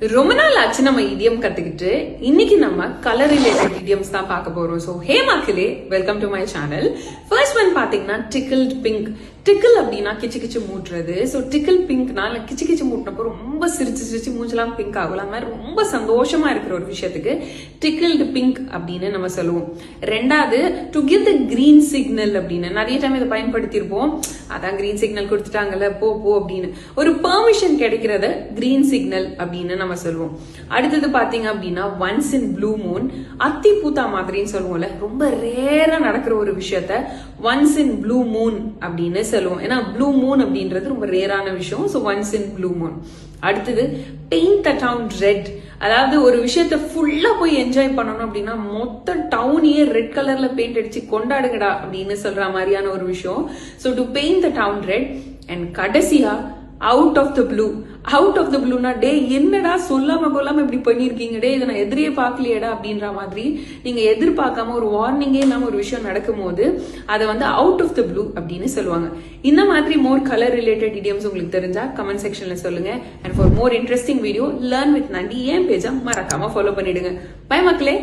ரொம்ப நாள் ஆச்சு நம்ம இடியம் கத்துக்கிட்டு இன்னைக்கு நம்ம கலர் ரிலேட்டட் இடியம்ஸ் தான் பார்க்க போறோம். ஸோ ஹே மக்களே, welcome to my channel. First one பாத்தீங்கன்னா டிக்கிள்ட் பிங்க். டிக்கிள் அப்படின்னா கிச்சு கிச்சு மூட்டுறது. ஸோ டிக்கிள் பிங்க்னா கிச்சு கிச்சு மூட்டினப்போ ரொம்ப சிரிச்சு சிரிச்சு மூஞ்சலாம் பிங்க் ஆகும். அந்த மாதிரி ரொம்ப சந்தோஷமா இருக்கிற ஒரு விஷயத்துக்கு டிக்கிள்டு பிங்க் அப்படின்னு நம்ம சொல்லுவோம். ரெண்டாவது, to give the green signal அப்படின்னு நிறைய டைம் இதை பயன்படுத்தியிருப்போம். அதான் கிரீன் சிக்னல் கொடுத்துட்டாங்கல்ல, போ போ அப்படின்னு ஒரு பெர்மிஷன் கிடைக்கிறத கிரீன் சிக்னல் அப்படின்னு நம்ம சொல்லுவோம். அடுத்தது பாத்தீங்க அப்படின்னா ஒன்ஸ் இன் ப்ளூ மூன், அத்தி பூத்தா மாதிரின்னு சொல்லுவோம்ல, ரொம்ப ரேரா நடக்கிற ஒரு விஷயத்த ஒன்ஸ் இன் ப்ளூ மூன் அப்படின்னு சொல்லுவோம். ஏன்னா ப்ளூ மூன் அப்படின்றது ரொம்ப ரேரான விஷயம். So once in blue Moon. அடுத்தது பெயிண்ட் த டவுன் ரெட். அதாவது ஒரு விஷயத்த ஃபுல்லா போய் என்ஜாய் பண்ணணும் அப்படின்னா மொத்த டவுனையே ரெட் கலர்ல பெயிண்ட் அடிச்சு கொண்டாடுங்கடா அப்படின்னு சொல்ற மாதிரியான ஒரு விஷயம். So to paint the town red. And கடைசியா out of the blue. Out of the ப்ளூனா, டே என்னடா சொல்லாம கொல்லாம இப்படி பண்ணிருக்கீங்க, டே இதை நான் எதிரியே பார்க்கலையேடா அப்படின்ற மாதிரி நீங்க எதிர்பார்க்காம ஒரு வார்னிங்கே இல்லாம ஒரு விஷயம் நடக்கும் போது அதை வந்து அவுட் ஆஃப் த ப்ளூ அப்படின்னு சொல்லுவாங்க. இந்த மாதிரி மோர் கலர் ரிலேட்டட் இடியம்ஸ் உங்களுக்கு தெரிஞ்சா கமெண்ட் செக்ஷன்ல சொல்லுங்க. And for more interesting video learn with Nandi என் பேஜை மறக்காம ஃபாலோ பண்ணிடுங்க. பை மக்களே.